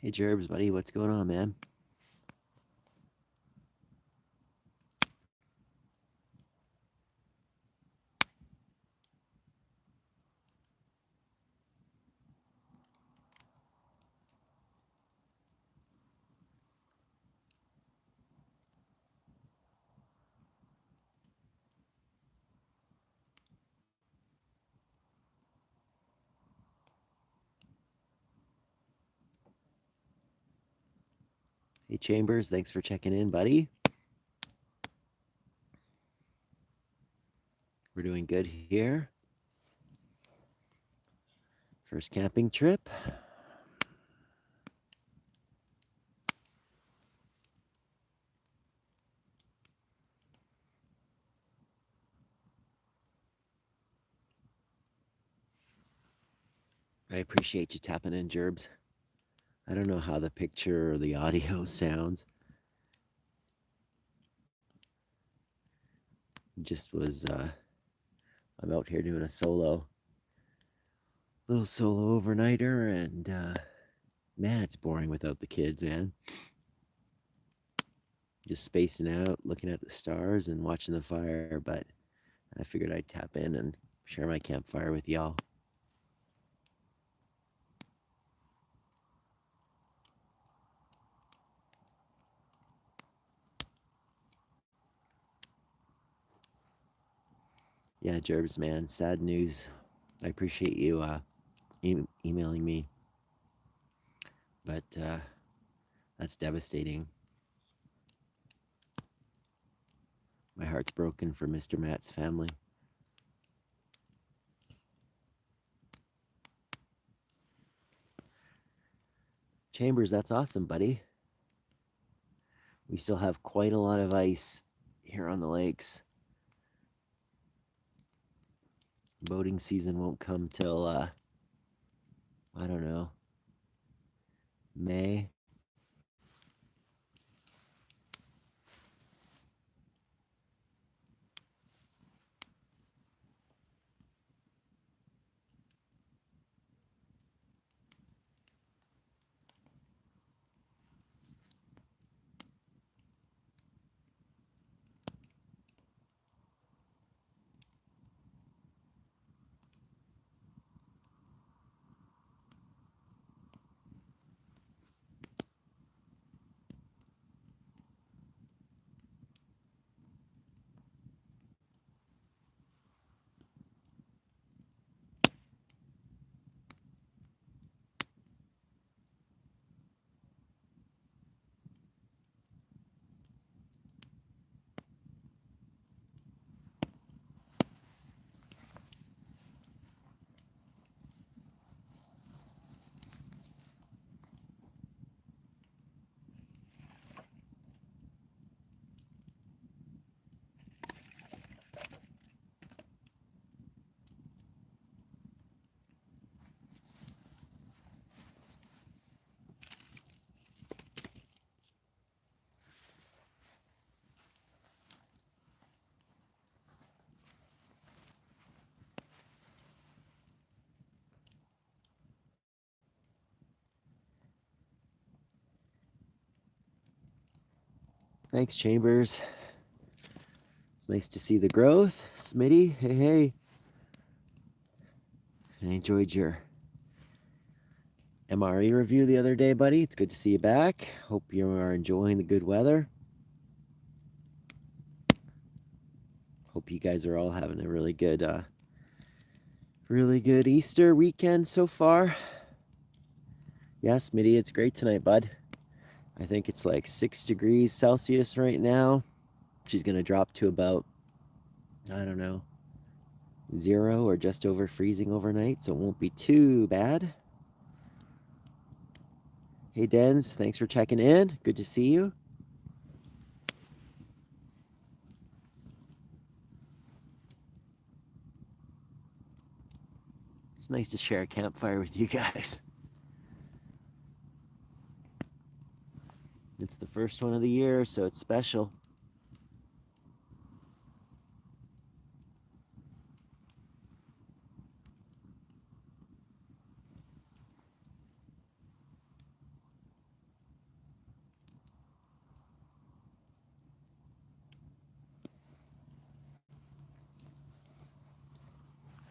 Hey Jerbs, buddy, what's going on, man? Hey Chambers, thanks for checking in, buddy. We're doing good here. First camping trip. I appreciate you tapping in, Jerbs. I don't know how the picture or the audio sounds. Just was, I'm out here doing a little solo overnighter, and man, it's boring without the kids, man. Just spacing out, looking at the stars and watching the fire, but I figured I'd tap in and share my campfire with y'all. Yeah, Jerbs, man, sad news. I appreciate you emailing me, but that's devastating. My heart's broken for Mr. Matt's family. Chambers, that's awesome, buddy. We still have quite a lot of ice here on the lakes. Boating season won't come till, I don't know, May. Thanks, Chambers. It's nice to see the growth. Smitty, hey, hey. I enjoyed your MRE review the other day, buddy. It's good to see you back. Hope you are enjoying the good weather. Hope you guys are all having a really good Easter weekend so far. Yeah, Smitty, it's great tonight, bud. I think it's like 6 degrees Celsius right now. She's going to drop to about, I don't know, 0 or just over freezing overnight, so it won't be too bad. Hey, Dens, thanks for checking in. Good to see you. It's nice to share a campfire with you guys. It's the first one of the year, so it's special.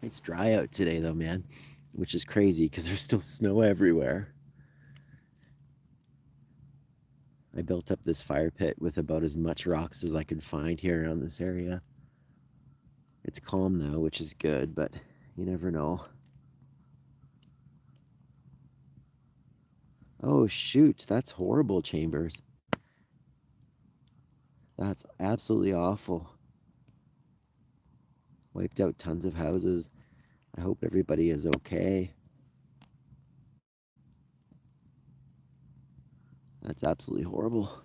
It's dry out today though, man, which is crazy because there's still snow everywhere. I built up this fire pit with about as much rocks as I could find here around this area. It's calm though, which is good, but you never know. Oh shoot, that's horrible, Chambers. That's absolutely awful. Wiped out tons of houses. I hope everybody is okay. That's absolutely horrible.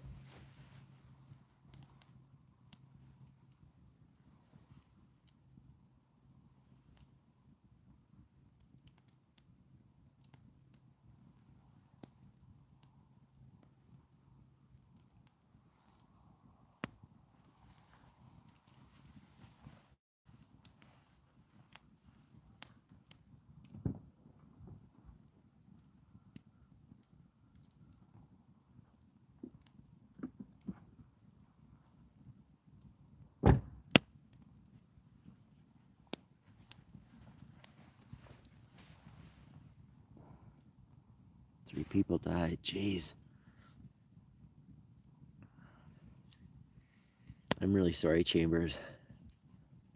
Three people died. Jeez. I'm really sorry, Chambers.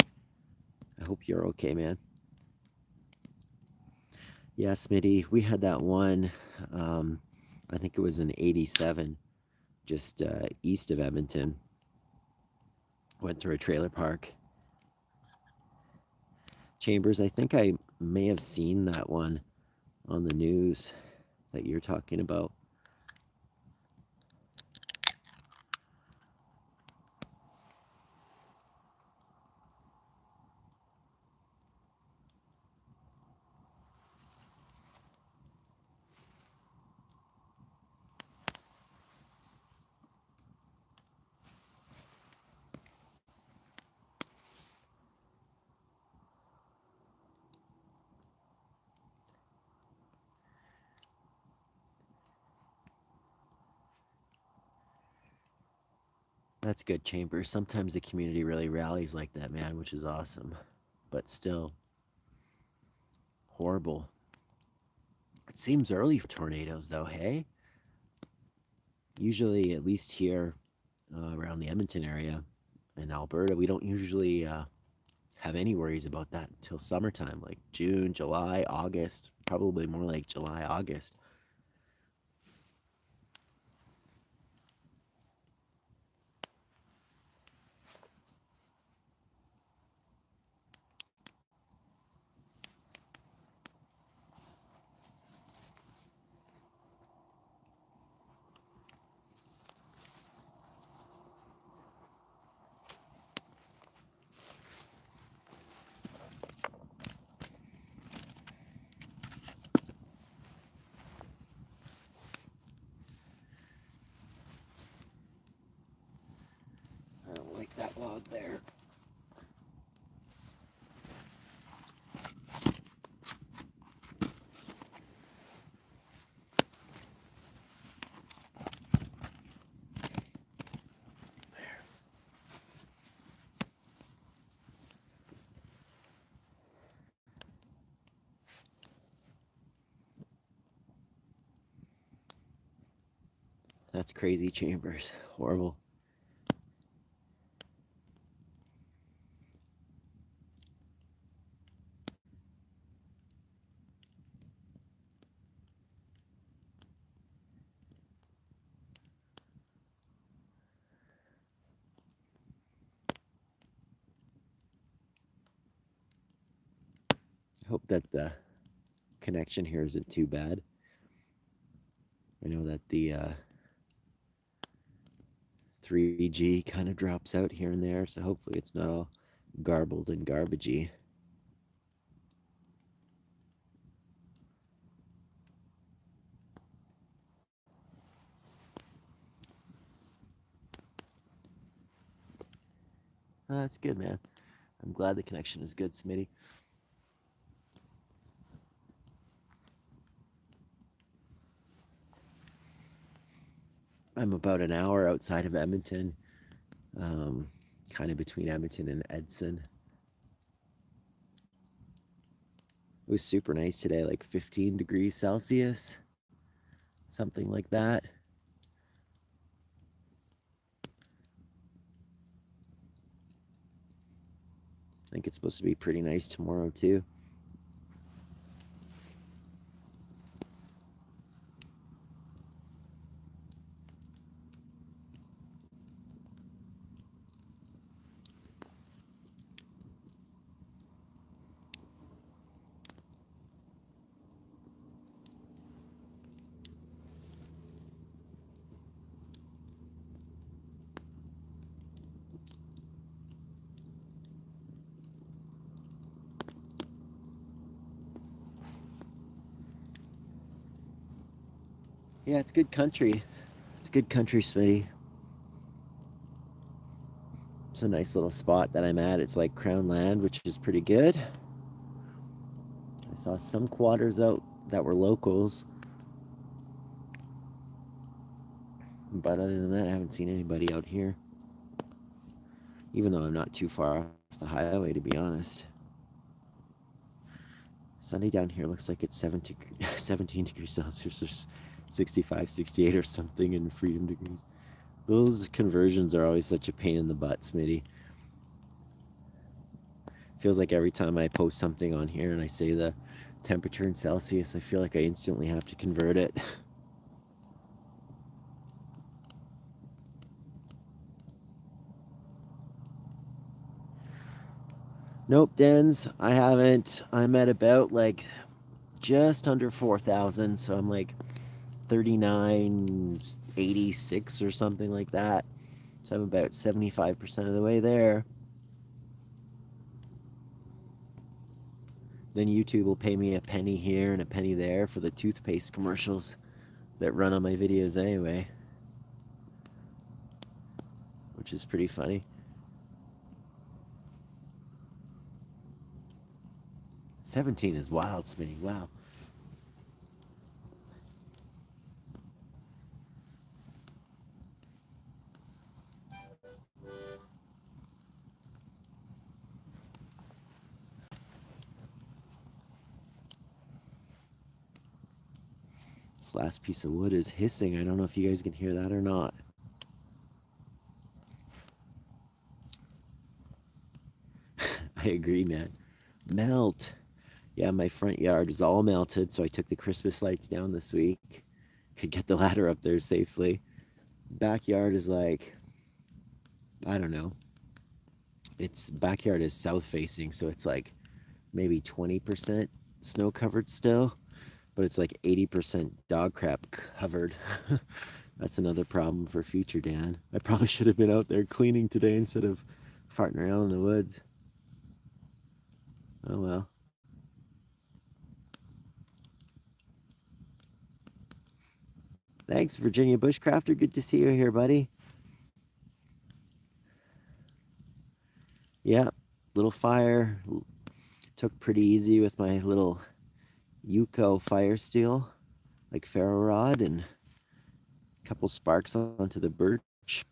I hope you're okay, man. Yeah, Smitty, we had that one. I think it was in '87, just east of Edmonton. Went through a trailer park. Chambers, I think I may have seen that one on the news that you're talking about. That's good, Chambers. Sometimes the community really rallies like that, man, which is awesome. But still, horrible. It seems early for tornadoes, though, hey? Usually, at least here around the Edmonton area in Alberta, we don't usually have any worries about that until summertime, like June, July, August, probably more like July, August. I don't like that log there. That's crazy, Chambers. Horrible. I hope that the connection here isn't too bad. I know that the 3G kind of drops out here and there, so hopefully it's not all garbled and garbagey. Oh, that's good, man. I'm glad the connection is good, Smitty. I'm about an hour outside of Edmonton, kind of between Edmonton and Edson. It was super nice today, like 15 degrees Celsius, something like that. I think it's supposed to be pretty nice tomorrow too. Yeah, it's good country. It's good country, Smitty. It's a nice little spot that I'm at. It's like Crown Land, which is pretty good. I saw some quatters out that were locals, but other than that, I haven't seen anybody out here. Even though I'm not too far off the highway, to be honest. Sunday down here looks like it's 17 degrees Celsius or 65, 68 or something in freedom degrees. Those conversions are always such a pain in the butt, Smitty. Feels like every time I post something on here and I say the temperature in Celsius, I feel like I instantly have to convert it. Nope, Dens, I haven't. I'm at about like just under 4,000, so I'm like 3986 or something like that. So I'm about 75% of the way there. Then YouTube will pay me a penny here and a penny there for the toothpaste commercials that run on my videos anyway, which is pretty funny. 17 is wild, Smitty. Wow. This last piece of wood is hissing. I don't know if you guys can hear that or not. I agree, man. Melt. Yeah, my front yard is all melted, so I took the Christmas lights down this week. Could get the ladder up there safely. Backyard is like, I don't know. Its backyard is south facing, so it's like maybe 20% snow covered still, but it's like 80% dog crap covered. That's another problem for future Dan. I probably should have been out there cleaning today instead of farting around in the woods. Oh well. Thanks, Virginia Bushcrafter. Good to see you here, buddy. Yeah, little fire. Took pretty easy with my little Yuko fire steel, like ferro rod, and a couple sparks onto the birch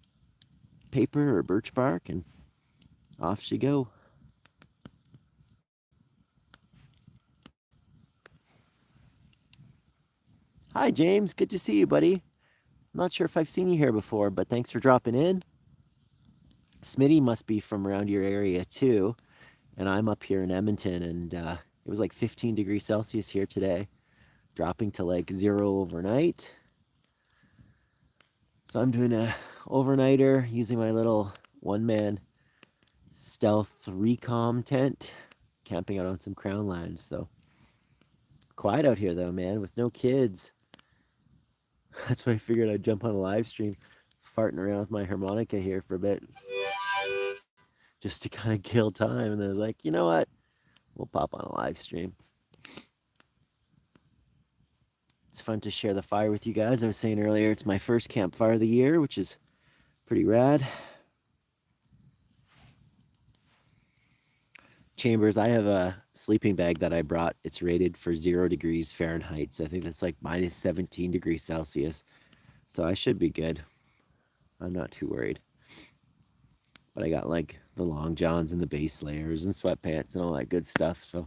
paper or birch bark, and off she go. Hi, James. Good to see you, buddy. I'm not sure if I've seen you here before, but thanks for dropping in. Smitty must be from around your area too, and I'm up here in Edmonton, and it was like 15 degrees Celsius here today, dropping to like 0 overnight. So I'm doing a overnighter using my little one-man stealth recom tent, camping out on some crown land. So quiet out here though, man, with no kids. That's why I figured I'd jump on a live stream, farting around with my harmonica here for a bit, just to kind of kill time. And then I was like, you know what? We'll pop on a live stream. It's fun to share the fire with you guys. I was saying earlier, it's my first campfire of the year, which is pretty rad. Chambers, I have a sleeping bag that I brought. It's rated for 0 degrees Fahrenheit. So I think that's like minus 17 degrees Celsius. So I should be good. I'm not too worried. But I got like the long johns and the base layers and sweatpants and all that good stuff. So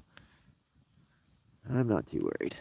I'm not too worried.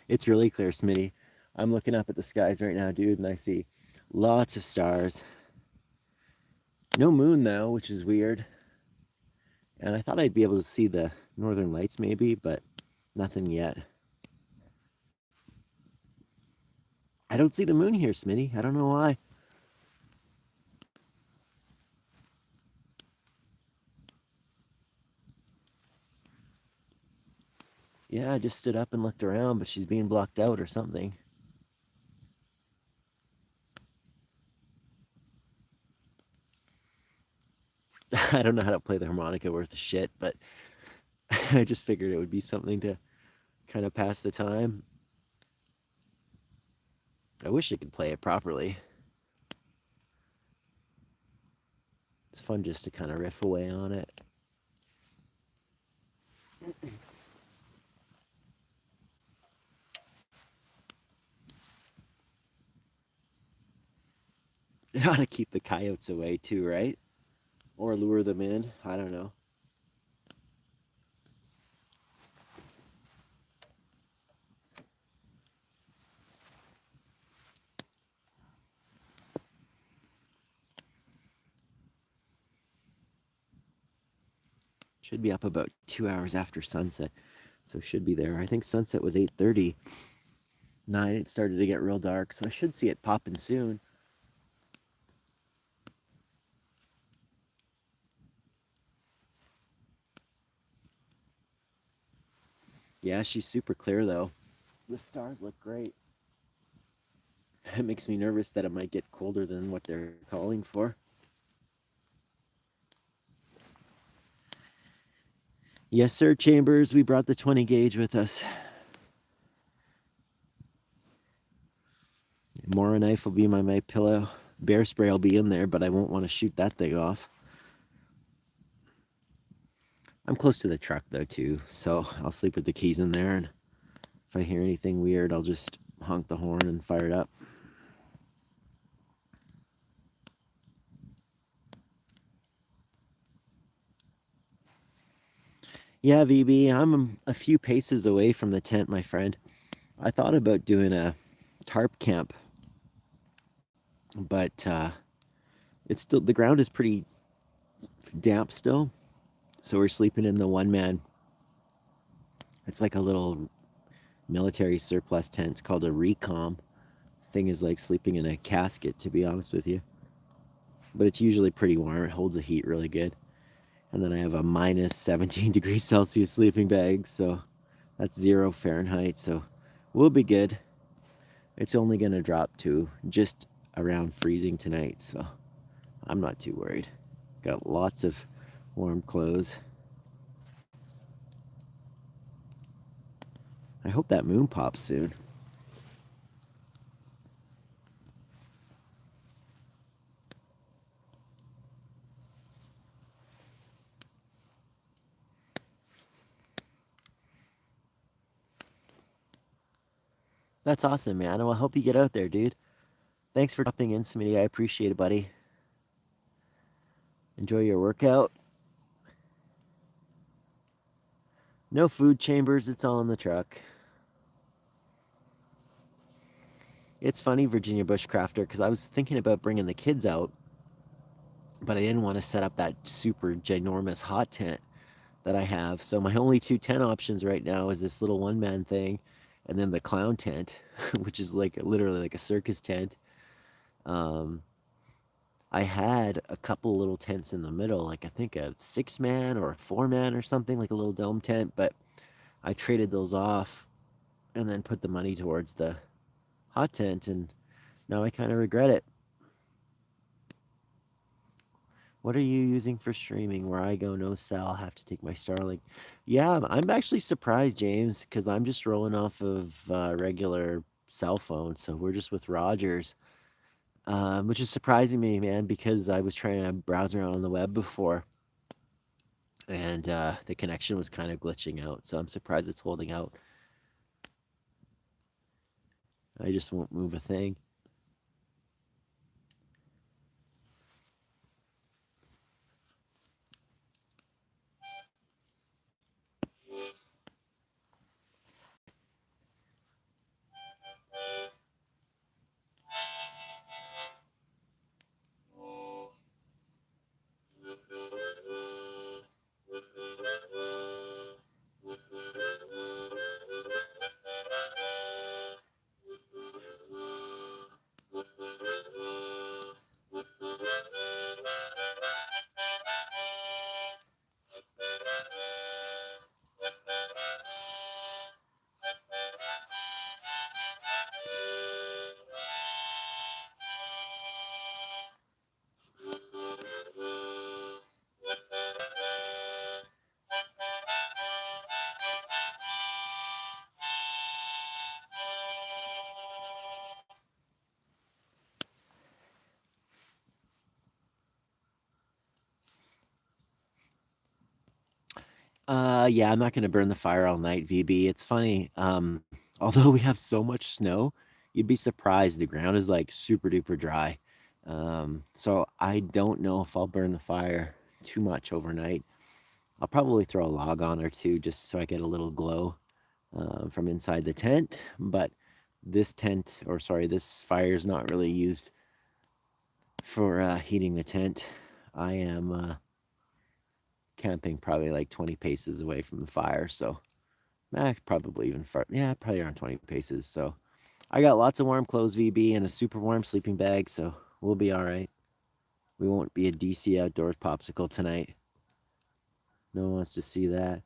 It's really clear, Smitty. I'm looking up at the skies right now, dude, and I see lots of stars. No moon, though, which is weird. And I thought I'd be able to see the northern lights maybe, but nothing yet. I don't see the moon here, Smitty. I don't know why. Yeah, I just stood up and looked around, but she's being blocked out or something. I don't know how to play the harmonica worth a shit, but I just figured it would be something to kind of pass the time. I wish I could play it properly. It's fun just to kind of riff away on it. It ought to keep the coyotes away too, right? Or lure them in. I don't know. Should be up about 2 hours after sunset, so should be there. I think sunset was 8:30. 9, it started to get real dark, so I should see it popping soon. Yeah, she's super clear though. The stars look great. It makes me nervous that it might get colder than what they're calling for. Yes, sir, Chambers. We brought the 20 gauge with us. Mora knife will be my pillow. Bear spray will be in there, but I won't want to shoot that thing off. I'm close to the truck though too, so I'll sleep with the keys in there, and if I hear anything weird, I'll just honk the horn and fire it up. Yeah, VB, I'm a few paces away from the tent, my friend. I thought about doing a tarp camp, but it's still, the ground is pretty damp still, so we're sleeping in the one man. It's like a little military surplus tent. It's called a recom. Thing is like sleeping in a casket, to be honest with you. But it's usually pretty warm. It holds the heat really good. And then I have a minus 17 degrees Celsius sleeping bag, so that's 0 Fahrenheit, so we'll be good. It's only going to drop to just around freezing tonight, so I'm not too worried. Got lots of warm clothes. I hope that moon pops soon. That's awesome, man. Well, I hope you get out there, dude. Thanks for dropping in, Smitty. I appreciate it, buddy. Enjoy your workout. No food chambers, it's all in the truck. It's funny, Virginia Bushcrafter, because I was thinking about bringing the kids out, but I didn't want to set up that super ginormous hot tent that I have. So my only two tent options right now is this little one-man thing, and then the clown tent, which is like literally like a circus tent. Um, I had a couple little tents in the middle, like I think a 6-man or a 4-man or something, like a little dome tent, but I traded those off and then put the money towards the hot tent, and now I kind of regret it. What are you using for streaming? Where I go, no cell. Have to take my Starlink. Yeah, I'm actually surprised, James, because I'm just rolling off of regular cell phone. So we're just with Rogers, which is surprising me, man, because I was trying to browse around on the web before, and the connection was kind of glitching out. So I'm surprised it's holding out. I just won't move a thing. Yeah, I'm not gonna burn the fire all night, VB. It's funny. Although we have so much snow, you'd be surprised. The ground is like super duper dry. So I don't know if I'll burn the fire too much overnight. I'll probably throw a log on or two just so I get a little glow from inside the tent. But this tent, or sorry, this fire is not really used for heating the tent. I am camping probably like 20 paces away from the fire, so probably even far. Yeah, probably around 20 paces. So I got lots of warm clothes, VB, and a super warm sleeping bag, so we'll be all right. We won't be a DC outdoors popsicle tonight. No one wants to see that.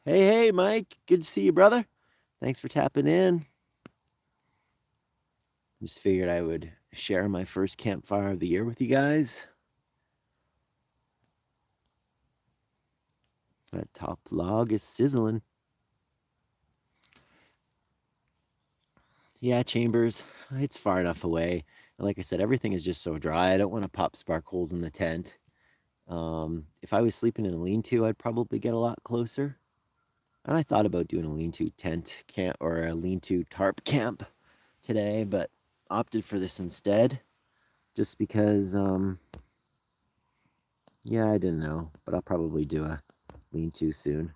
Hey, Mike. Good to see you, brother. Thanks for tapping in. Just figured I would share my first campfire of the year with you guys. That top log is sizzling. Yeah, Chambers, it's far enough away. And like I said, everything is just so dry. I don't want to pop spark holes in the tent. If I was sleeping in a lean-to, I'd probably get a lot closer. And I thought about doing a lean-to tent camp or a lean-to tarp camp today, but opted for this instead. Just because, yeah, I didn't know, but I'll probably do a lean-to soon.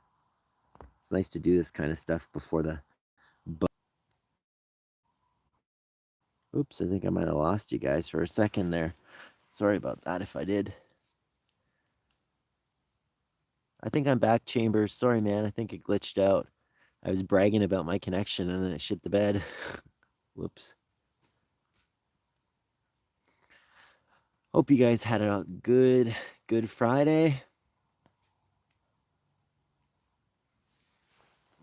It's nice to do this kind of stuff before the. Oops, I think I might have lost you guys for a second there. Sorry about that if I did. I think I'm back, Chambers. Sorry, man. I think it glitched out. I was bragging about my connection and then it shit the bed. Whoops. Hope you guys had a good Friday.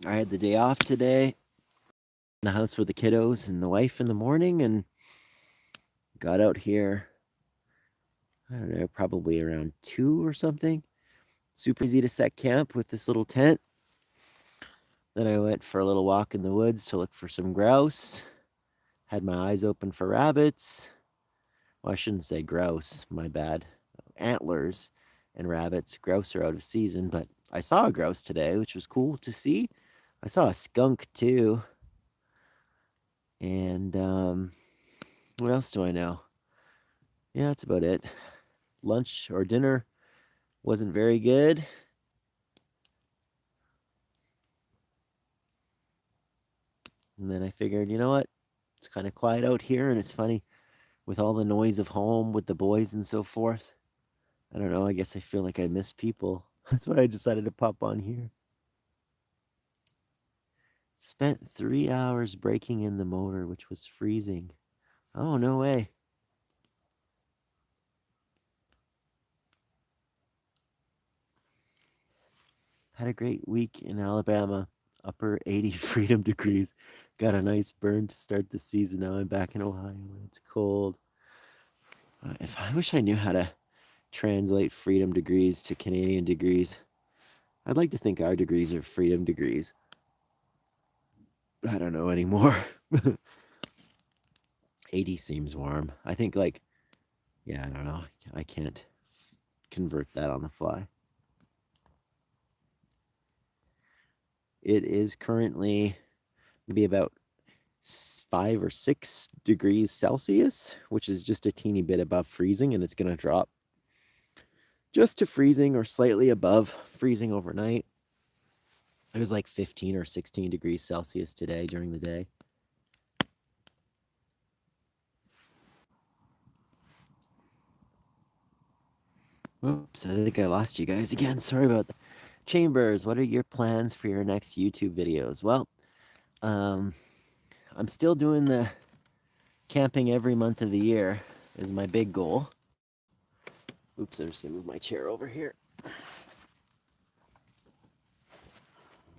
I had the day off today. In the house with the kiddos and the wife in the morning and got out here, I don't know, probably around 2 or something. Super easy to set camp with this little tent. Then I went for a little walk in the woods to look for some grouse. Had my eyes open for rabbits. Well, I shouldn't say grouse, my bad. Antlers and rabbits. Grouse are out of season, but I saw a grouse today, which was cool to see. I saw a skunk too. And what else do I know? Yeah, that's about it. Lunch or dinner wasn't very good. And then I figured, you know what? It's kind of quiet out here, and it's funny with all the noise of home with the boys and so forth. I don't know. I guess I feel like I miss people. That's why I decided to pop on here. Spent 3 hours breaking in the motor, which was freezing. Oh, no way. Had a great week in Alabama. Upper 80 freedom degrees. Got a nice burn to start the season. Now I'm back in Ohio and it's cold. If I wish I knew how to translate freedom degrees to Canadian degrees. I'd like to think our degrees are freedom degrees. I don't know anymore. 80 seems warm. I think like, yeah, I don't know. I can't convert that on the fly. It is currently maybe about 5 or 6 degrees Celsius, which is just a teeny bit above freezing, and it's going to drop just to freezing or slightly above freezing overnight. It was like 15 or 16 degrees Celsius today during the day. Oops, I think I lost you guys again. Sorry about that. Chambers, what are your plans for your next YouTube videos? Well, I'm still doing the camping every month of the year is my big goal. Oops, I'm just gonna move my chair over here.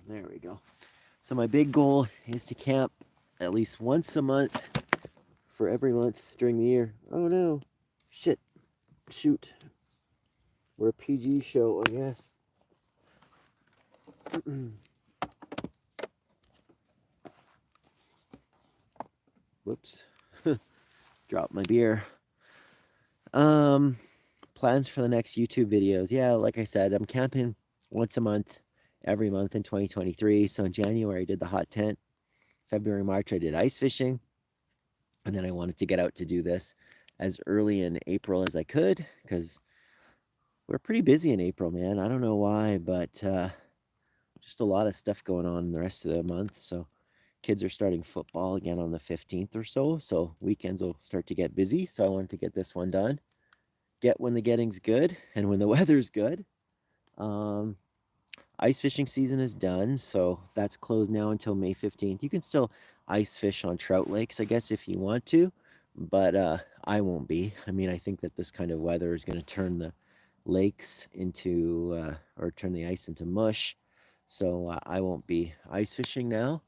There we go. So my big goal is to camp at least once a month for every month during the year. Oh no. Shit. Shoot. We're a PG show, I guess. Whoops. Dropped my beer. Plans for the next YouTube videos. Yeah, like I said, I'm camping once a month, every month in 2023. So in January, I did the hot tent. February, March, I did ice fishing. And then I wanted to get out to do this as early in April as I could because we're pretty busy in April, man. I don't know why, but just a lot of stuff going on in the rest of the month. So kids are starting football again on the 15th or so. So weekends will start to get busy. So I wanted to get this one done. Get when the getting's good and when the weather's good. Ice fishing season is done, so that's closed now until May 15th. You can still ice fish on trout lakes, I guess, if you want to, but I won't be. I mean, I think that this kind of weather is going to turn the lakes into, or turn the ice into mush, so I won't be ice fishing now.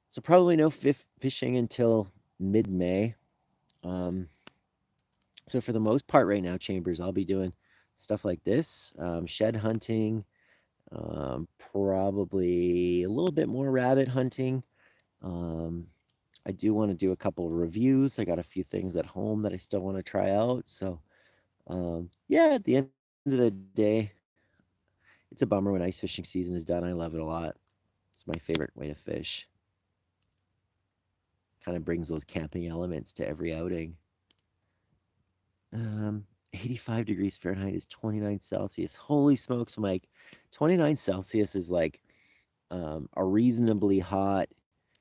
So probably no fishing until mid-May. So for the most part right now, Chambers, I'll be doing stuff like this, shed hunting, probably a little bit more rabbit hunting. I do want to do a couple of reviews. I got a few things at home that I still want to try out. So, yeah, at the end of the day, it's a bummer when ice fishing season is done. I love it a lot. It's my favorite way to fish. Kind of brings those camping elements to every outing. 85 degrees Fahrenheit is 29 Celsius. Holy smokes, Mike. 29 Celsius is like a reasonably hot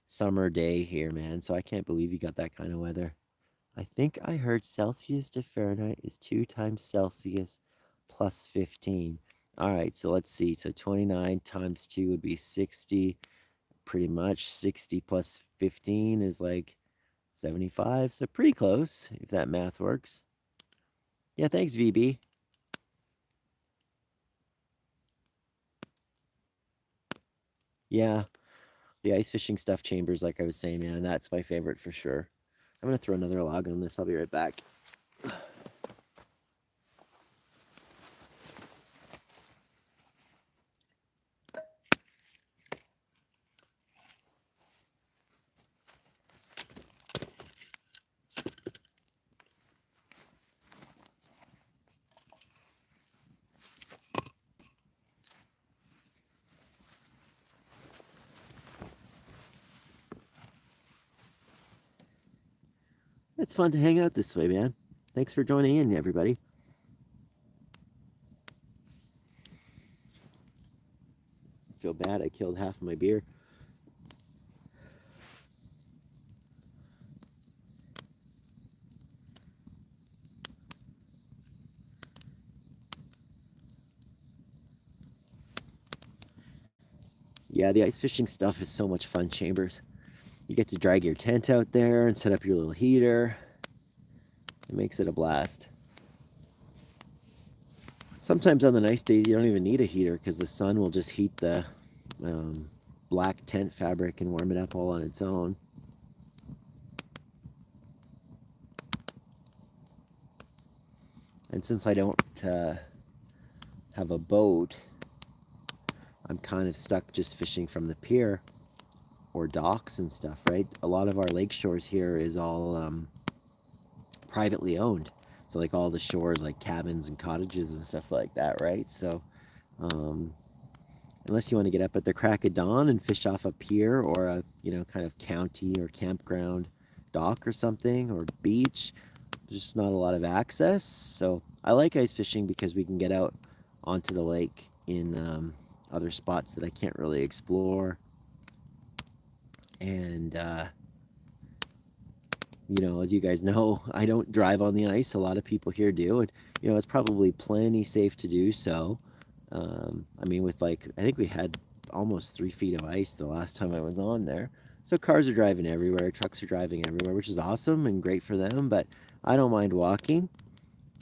summer day here, man. So I can't believe you got that kind of weather. I think I heard Celsius to Fahrenheit is 2 times Celsius plus 15. All right, so let's see. So 29 times 2 would be 60. Pretty much 60 plus 15 is like 75. So pretty close, if that math works. Yeah, thanks, VB. Yeah, the ice fishing stuff, Chambers, like I was saying, man, that's my favorite for sure. I'm going to throw another log on this. I'll be right back. it's fun to hang out this way, man. Thanks for joining in, everybody. I feel bad I killed half of my beer. Yeah, the ice fishing stuff is so much fun, Chambers. You get to drag your tent out there and set up your little heater. It makes it a blast. Sometimes on the nice days, you don't even need a heater because the sun will just heat the black tent fabric and warm it up all on its own. And since I don't have a boat, I'm kind of stuck just fishing from the pier or docks and stuff, right? A lot of our lake shores here is all privately owned. So like all the shores, like cabins and cottages and stuff like that, right? So unless you want to get up at the crack of dawn and fish off a pier or a, you know, kind of county or campground dock or something, or beach, there's just not a lot of access. So I like ice fishing because we can get out onto the lake in other spots that I can't really explore. And you know, as you guys know, I don't drive on the ice. A lot of people here do, and you know, it's probably plenty safe to do so. I mean, with like, I think we had almost 3 feet of ice the last time I was on there. So cars are driving everywhere, trucks are driving everywhere, which is awesome and great for them, but I don't mind walking.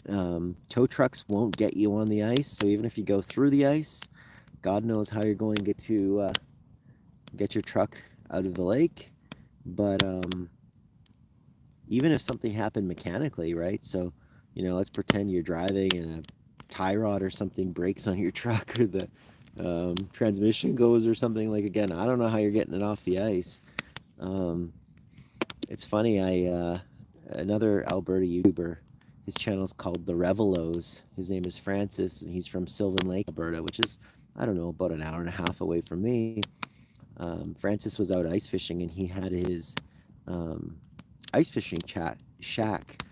Tow trucks won't get you on the ice, so even if you go through the ice, God knows how you're going to get your truck out of the lake. But even if something happened mechanically, right? So, you know, let's pretend you're driving and a tie rod or something breaks on your truck, or the transmission goes or something. Like, again, I don't know how you're getting it off the ice. It's funny, another Alberta YouTuber, his channel's called The Revelos. His name is Francis, and he's from Sylvan Lake, Alberta, which is, I don't know, about an hour and a half away from me. Francis was out ice fishing, and he had his ice fishing shack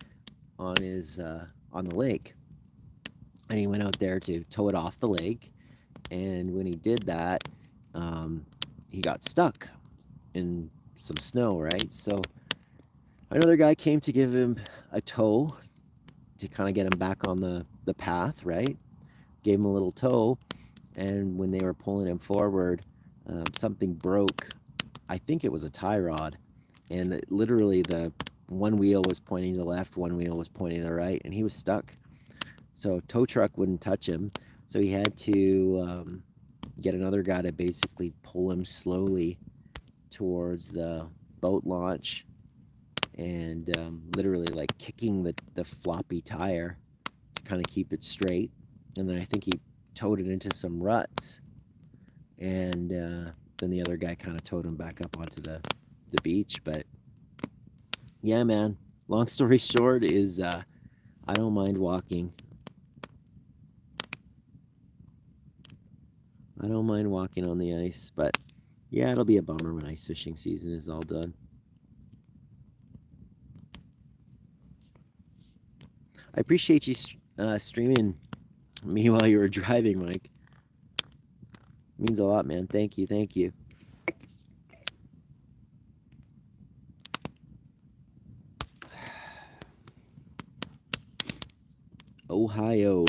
on his on the lake, and he went out there to tow it off the lake. And when he did that, he got stuck in some snow, right? So another guy came to give him a tow to kind of get him back on the path, right? Gave him a little tow, and when they were pulling him forward, something broke. I think it was a tie rod, and literally the one wheel was pointing to the left, one wheel was pointing to the right, and he was stuck. So tow truck wouldn't touch him, so he had to get another guy to basically pull him slowly towards the boat launch, and literally like kicking the floppy tire to kind of keep it straight. And then I think he towed it into some ruts, and then the other guy kind of towed him back up onto the beach. But yeah, man, long story short is I don't mind walking. I don't mind walking on the ice, but yeah, it'll be a bummer when ice fishing season is all done. I appreciate you streaming me while you were driving, Mike. It means a lot, man. Thank you, thank you. Ohio.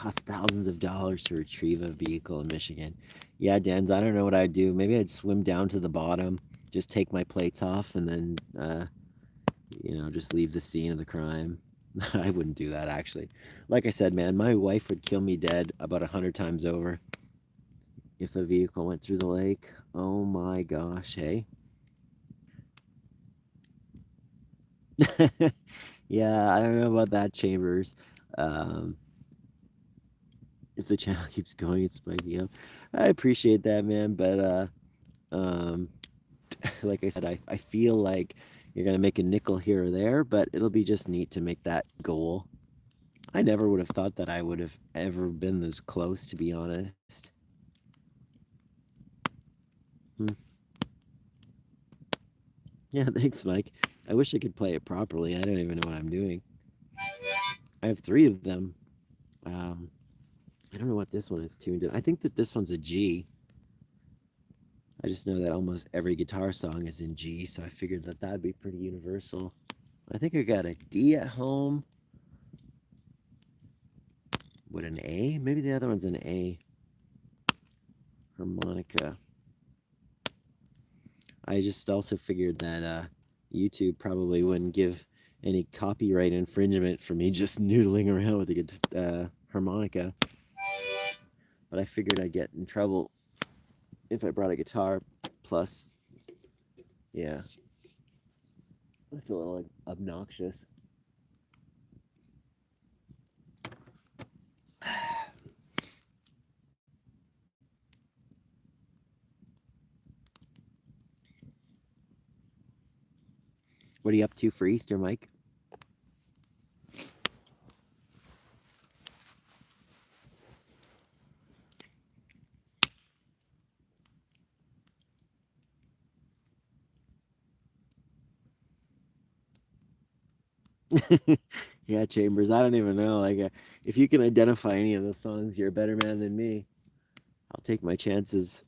costs thousands of dollars to retrieve a vehicle in Michigan. Yeah, Dan's, I don't know what I'd do. Maybe I'd swim down to the bottom, just take my plates off, and then, just leave the scene of the crime. I wouldn't do that, actually. Like I said, man, my wife would kill me dead about 100 times over if a vehicle went through the lake. Oh my gosh, hey? Yeah, I don't know about that, Chambers. Um, if the channel keeps going, it's spiking up. I appreciate that, man, but um, like I said, I feel like you're gonna make a nickel here or there, but it'll be just neat to make that goal. I never would have thought that I would have ever been this close, to be honest. Hmm. Yeah, thanks, Mike. I wish I could play it properly. I don't even know what I'm doing. I have three of them. Um, I don't know what this one is tuned in. I think that this one's a G. I just know that almost every guitar song is in G, so I figured that that'd be pretty universal. I think I got a D at home. What, an A? Maybe the other one's an A. Harmonica. I just also figured that YouTube probably wouldn't give any copyright infringement for me just noodling around with the harmonica. But I figured I'd get in trouble if I brought a guitar. Plus, yeah, that's a little obnoxious. What are you up to for Easter, Mike? Yeah, Chambers, I don't even know. Like, if you can identify any of those songs, you're a better man than me. I'll take my chances.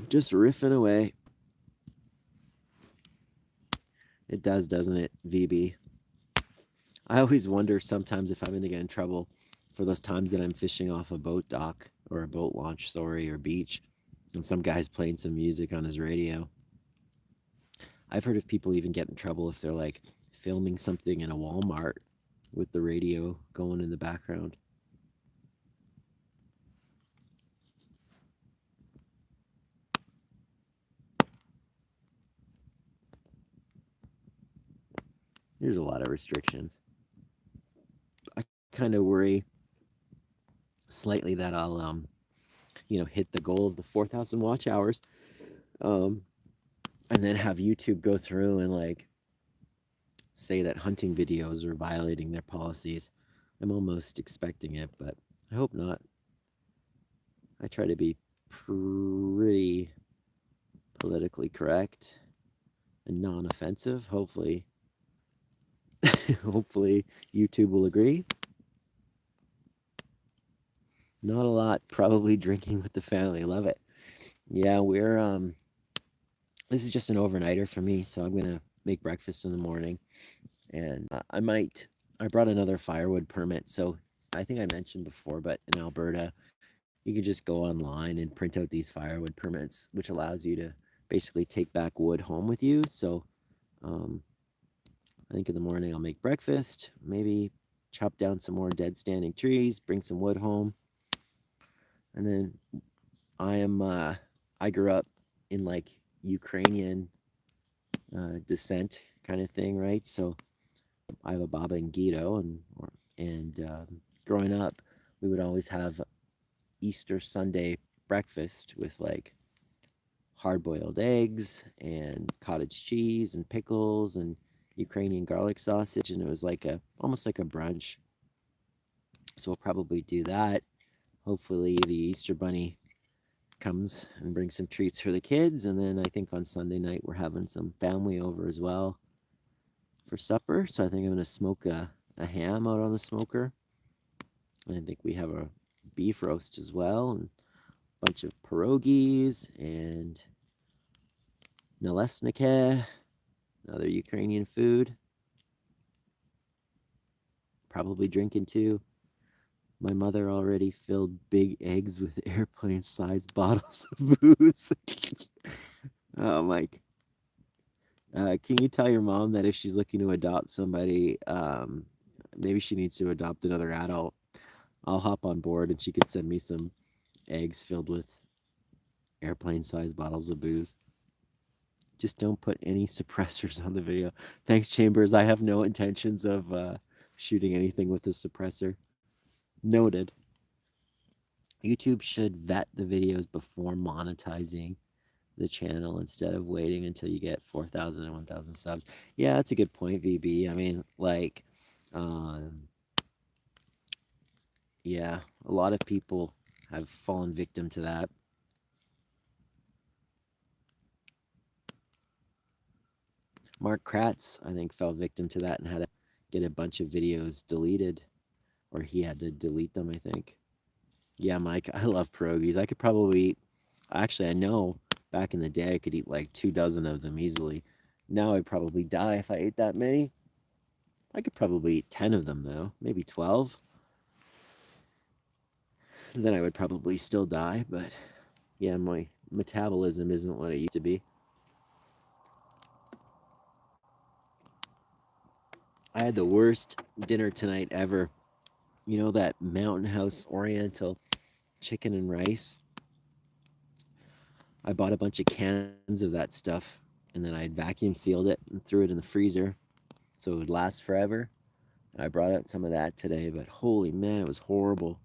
Just riffing away. It does, doesn't it, VB? I always wonder sometimes if I'm going to get in trouble for those times that I'm fishing off a boat dock or a boat launch, sorry, or beach, and some guy's playing some music on his radio. I've heard of people even get in trouble if they're like filming something in a Walmart with the radio going in the background. There's a lot of restrictions. I kind of worry slightly that I'll hit the goal of the 4,000 watch hours, and then have YouTube go through and like say that hunting videos are violating their policies. I'm almost expecting it, but I hope not. I try to be pretty politically correct and non-offensive. Hopefully, hopefully YouTube will agree. Not a lot. Probably drinking with the family. Love it. Yeah, this is just an overnighter for me, so I'm gonna make breakfast in the morning, and I brought another firewood permit. So I think I mentioned before, but in Alberta, you can just go online and print out these firewood permits, which allows you to basically take back wood home with you. So I think in the morning I'll make breakfast, maybe chop down some more dead standing trees, bring some wood home, and then I grew up in like Ukrainian descent kind of thing, right? So I have a Baba and Guido, and growing up, we would always have Easter Sunday breakfast with like hard-boiled eggs and cottage cheese and pickles and Ukrainian garlic sausage, and it was like almost like a brunch. So we'll probably do that. Hopefully the Easter Bunny comes and brings some treats for the kids, and then I think on Sunday night we're having some family over as well for supper. So I think I'm going to smoke a ham out on the smoker. And I think we have a beef roast as well, and a bunch of pierogies and nalesnike, another Ukrainian food. Probably drinking too. My mother already filled big eggs with airplane-sized bottles of booze. Oh, Mike. Can you tell your mom that if she's looking to adopt somebody, maybe she needs to adopt another adult? I'll hop on board and she could send me some eggs filled with airplane-sized bottles of booze. Just don't put any suppressors on the video. Thanks, Chambers. I have no intentions of shooting anything with a suppressor. Noted. YouTube should vet the videos before monetizing the channel instead of waiting until you get 4,000 and 1,000 subs. Yeah, that's a good point, VB. I mean, like, um, yeah, a lot of people have fallen victim to that. Mark Kratz, I think, fell victim to that and had to get a bunch of videos deleted, or he had to delete them, I think. Yeah, Mike, I love pierogies. I could probably eat, actually, I know back in the day I could eat like 2 dozen of them easily. Now I'd probably die if I ate that many. I could probably eat 10 of them, though, maybe 12. Then I would probably still die, but yeah, my metabolism isn't what it used to be. I had the worst dinner tonight ever. You know that Mountain House Oriental chicken and rice? I bought a bunch of cans of that stuff and then I vacuum sealed it and threw it in the freezer so it would last forever. I brought out some of that today, but holy man, it was horrible.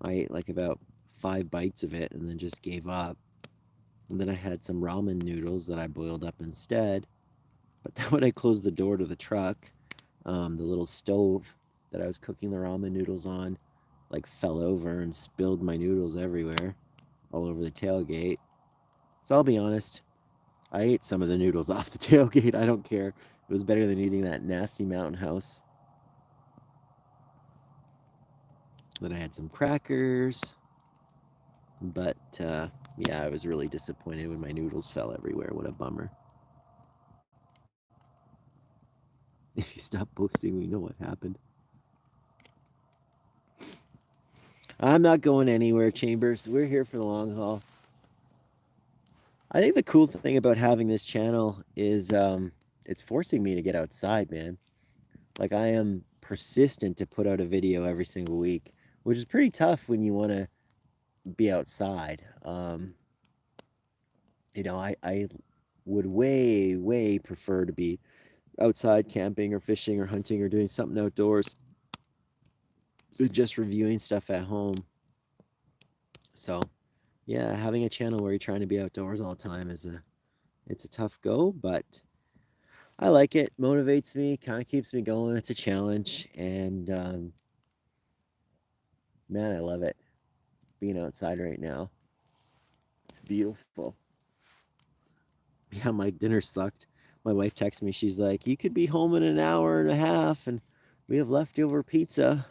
I ate like about 5 bites of it and then just gave up. And then I had some ramen noodles that I boiled up instead. But then when I closed the door to the truck, the little stove that I was cooking the ramen noodles on, like fell over and spilled my noodles everywhere, all over the tailgate. So I'll be honest, I ate some of the noodles off the tailgate. I don't care. It was better than eating that nasty Mountain House. Then I had some crackers. But yeah, I was really disappointed when my noodles fell everywhere. What a bummer. If you stop posting, we know what happened. I'm not going anywhere, Chambers. We're here for the long haul. I think the cool thing about having this channel is it's forcing me to get outside, man. Like, I am persistent to put out a video every single week, which is pretty tough when you want to be outside. I would way prefer to be outside camping or fishing or hunting or doing something outdoors than just reviewing stuff at home. So, yeah, having a channel where you're trying to be outdoors all the time it's a tough go, but I like it. Motivates me, kind of keeps me going. It's a challenge, and man, I love it being outside right now. It's beautiful. Yeah, my dinner sucked. My wife texted me. She's like, "You could be home in an hour and a half, and we have leftover pizza."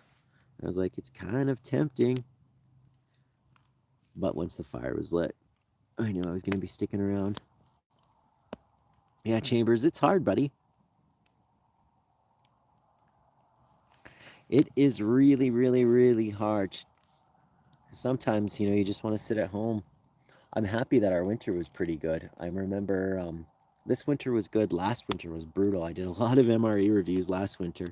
I was like, "It's kind of tempting," but once the fire was lit, I knew I was gonna be sticking around. Yeah, Chambers, it's hard, buddy. It is really hard. Sometimes, you just want to sit at home. I'm happy that our winter was pretty good. I remember this winter was good. Last winter was brutal. I did a lot of MRE reviews last winter.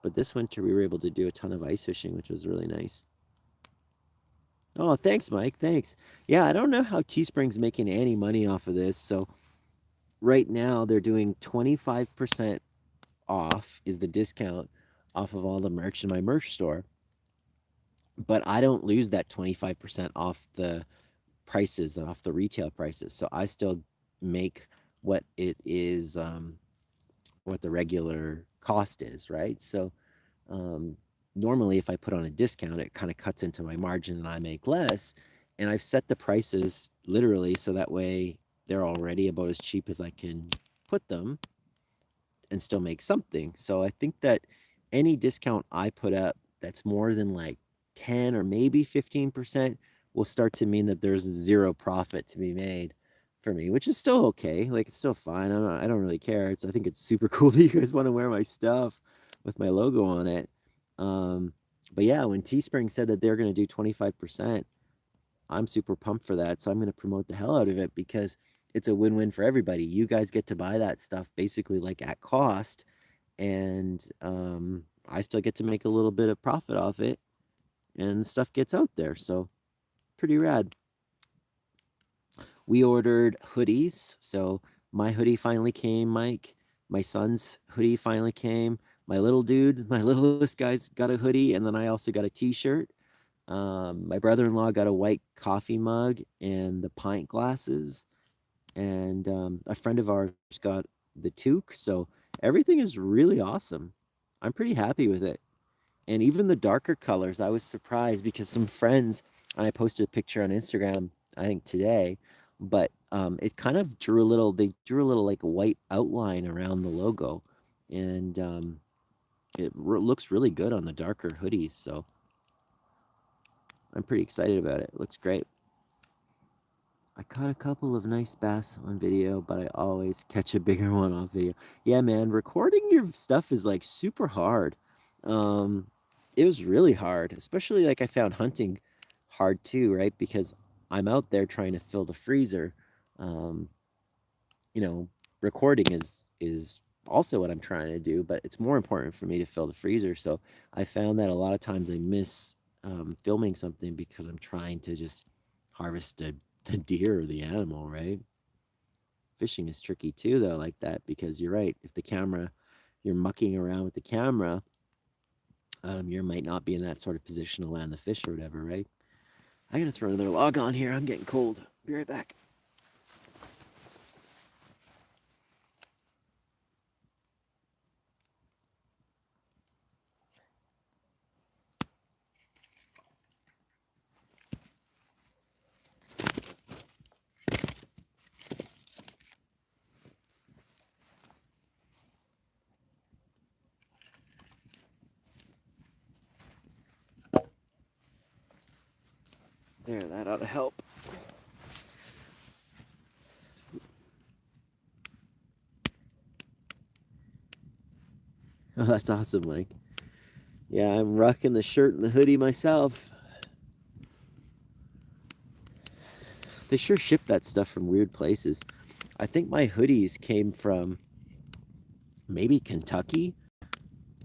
But this winter we were able to do a ton of ice fishing, which was really nice. Oh, thanks, Mike. Thanks. Yeah, I don't know how Teespring's making any money off of this. So right now they're doing 25% off is the discount off of all the merch in my merch store. But I don't lose that 25% off the prices, off the retail prices. So I still make what it is, what the regular cost is, right? So normally if I put on a discount, it kind of cuts into my margin and I make less. And I've set the prices literally so that way they're already about as cheap as I can put them and still make something. So I think that any discount I put up that's more than like 10 or maybe 15% will start to mean that there's zero profit to be made for me, which is still okay. Like, it's still fine. I don't really care. I think it's super cool that you guys want to wear my stuff with my logo on it. But yeah, when Teespring said that they're going to do 25%, I'm super pumped for that. So I'm going to promote the hell out of it because it's a win-win for everybody. You guys get to buy that stuff basically like at cost, and I still get to make a little bit of profit off it, and stuff gets out there. So pretty rad. We ordered hoodies. So my hoodie finally came, Mike. My son's hoodie finally came. My little dude, my littlest guy's got a hoodie, and then I also got a t-shirt. My brother-in-law got a white coffee mug and the pint glasses, and a friend of ours got the toque. So everything is really awesome. I'm pretty happy with it. And even the darker colors, I was surprised because some friends, and I posted a picture on Instagram, I think today, but it kind of drew a little, they drew a little like white outline around the logo. And looks really good on the darker hoodies. So I'm pretty excited about it. It looks great. I caught a couple of nice bass on video, but I always catch a bigger one off video. Yeah, man, recording your stuff is like super hard. Um, it was really hard, especially like I found hunting hard too, right? Because I'm out there trying to fill the freezer. Um, you know, recording is also what I'm trying to do, but it's more important for me to fill the freezer. So I found that a lot of times I miss filming something because I'm trying to just harvest the deer or the animal, right? Fishing is tricky too, though, like that, because you're right. If the camera, you're mucking around with the camera, you might not be in that sort of position to land the fish or whatever, right? I gotta throw another log on here. I'm getting cold. Be right back. There, that ought to help. Oh, that's awesome, Mike. Yeah, I'm rocking the shirt and the hoodie myself. They sure ship that stuff from weird places. I think my hoodies came from maybe Kentucky,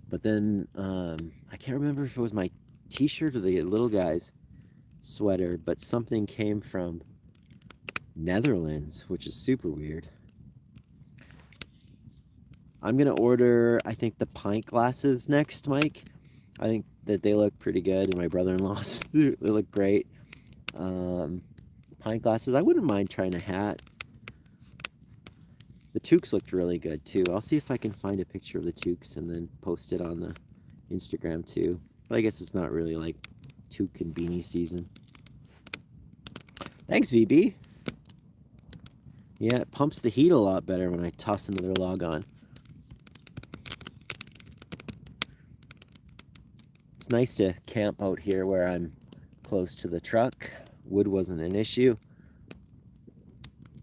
but then I can't remember if it was my t-shirt or the little guy's sweater, but something came from Netherlands, which is super weird. I'm gonna order, I think, the pint glasses next, Mike. I think that they look pretty good, and my brother-in-law's they look great. Pint glasses. I wouldn't mind trying a hat. The toques looked really good too. I'll see if I can find a picture of the toques and then post it on the Instagram too. But I guess it's not really like toque and beanie season. Thanks, VB. Yeah, it pumps the heat a lot better when I toss another log on. It's nice to camp out here where I'm close to the truck. Wood wasn't an issue.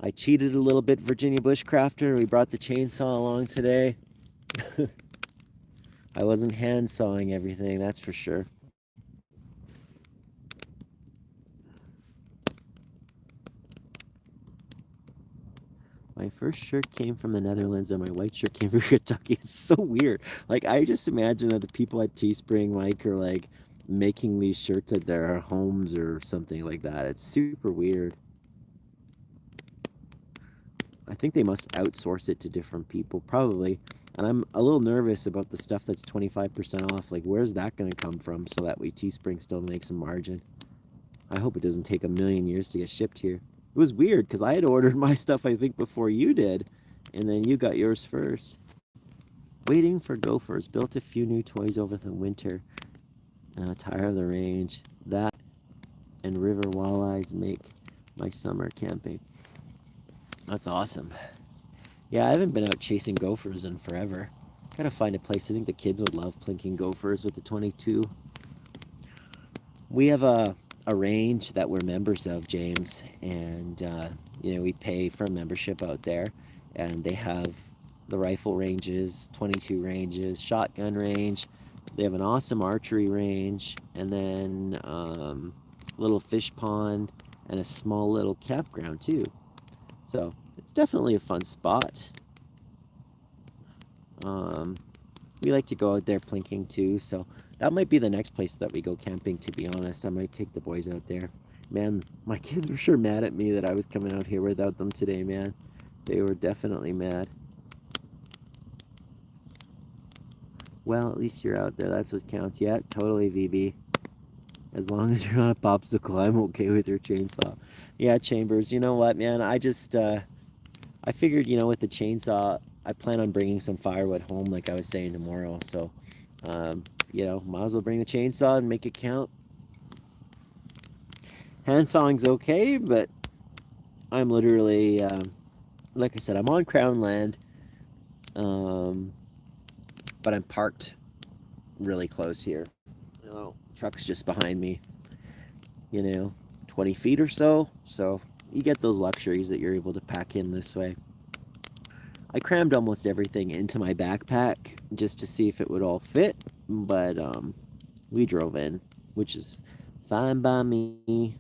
I cheated a little bit, Virginia Bushcrafter. We brought the chainsaw along today. I wasn't hand sawing everything, that's for sure. My first shirt came from the Netherlands and my white shirt came from Kentucky. It's so weird. Like, I just imagine that the people at Teespring, Mike, are like making these shirts at their homes or something like that. It's super weird. I think they must outsource it to different people, probably. And I'm a little nervous about the stuff that's 25% off. Like, where's that going to come from so that way Teespring still makes a margin? I hope it doesn't take a million years to get shipped here. It was weird because I had ordered my stuff, I think, before you did. And then you got yours first. Waiting for gophers. Built a few new toys over the winter. Tired of the range. That and river walleyes make my summer camping. That's awesome. Yeah, I haven't been out chasing gophers in forever. Gotta find a place. I think the kids would love plinking gophers with the 22. We have a range that we're members of, James, and you know, we pay for a membership out there, and they have the rifle ranges, 22 ranges, shotgun range, They have an awesome archery range, and then a little fish pond, and a small little campground too. So it's definitely a fun spot. Um, we like to go out there plinking too, so that might be the next place that we go camping, to be honest. I might take the boys out there. Man, my kids were sure mad at me that I was coming out here without them today, man. They were definitely mad. Well, at least you're out there. That's what counts. Yeah, totally, VB. As long as you're not a popsicle, I'm okay with your chainsaw. Yeah, Chambers, you know what, man? I figured, with the chainsaw, I plan on bringing some firewood home, like I was saying, tomorrow. So, might as well bring the chainsaw and make it count. Hand sawing's okay, but I'm literally, like I said, I'm on Crown land, um, but I'm parked really close here. Truck's just behind me, you know, 20 feet or so. So you get those luxuries that you're able to pack in this way. I crammed almost everything into my backpack just to see if it would all fit, but we drove in, which is fine by me.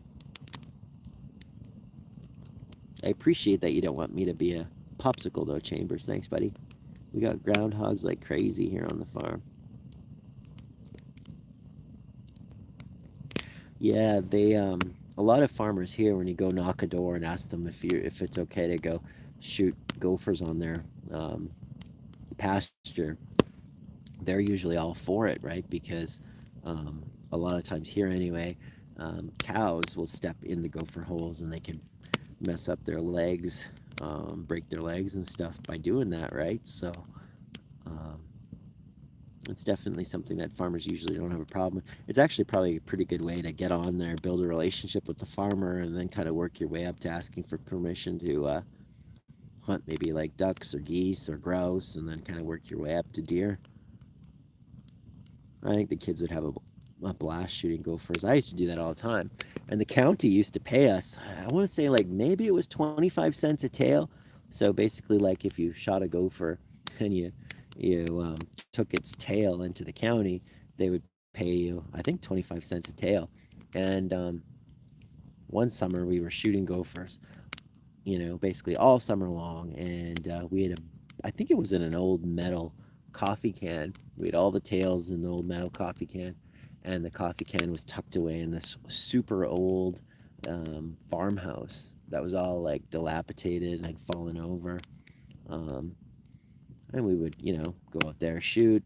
I appreciate that you don't want me to be a popsicle, though, Chambers. Thanks, buddy. We got groundhogs like crazy here on the farm. Yeah, they a lot of farmers here, when you go knock a door and ask them if it's okay to go shoot gophers on their pasture, they're usually all for it, right? Because a lot of times here anyway, cows will step in the gopher holes and they can mess up their legs, break their legs and stuff by doing that, right? So um, it's definitely something that farmers usually don't have a problem with. It's actually probably a pretty good way to get on there, build a relationship with the farmer, and then kind of work your way up to asking for permission to hunt maybe like ducks or geese or grouse, and then kind of work your way up to deer. I think the kids would have a blast shooting gophers. I used to do that all the time. And the county used to pay us, I want to say like maybe it was 25 cents a tail. So basically, like if you shot a gopher and you took its tail into the county, they would pay you, I think, 25 cents a tail. And one summer we were shooting gophers, basically all summer long. And we had I think it was in an old metal coffee can. We had all the tails in the old metal coffee can, and the coffee can was tucked away in this super old farmhouse that was all like dilapidated and had fallen over. Um, and we would, go out there, shoot,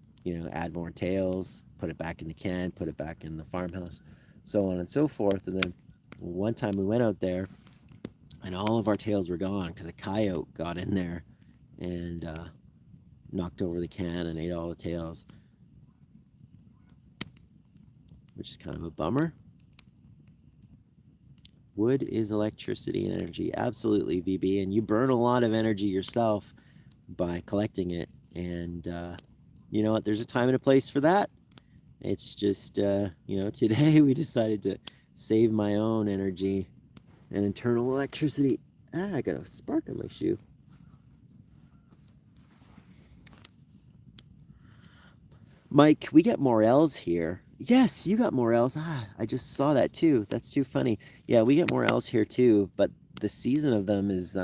add more tails, put it back in the can, put it back in the farmhouse, so on and so forth. And then one time we went out there, and all of our tails were gone because a coyote got in there and knocked over the can and ate all the tails, which is kind of a bummer. Wood is electricity and energy. Absolutely, VB. And you burn a lot of energy yourself by collecting it. And you know what? There's a time and a place for that. It's just, today we decided to save my own energy and internal electricity. I got a spark on my shoe. Mike, we get morels here. Yes, you got morels. I just saw that too. That's too funny. Yeah, we get morels here too, but the season of them is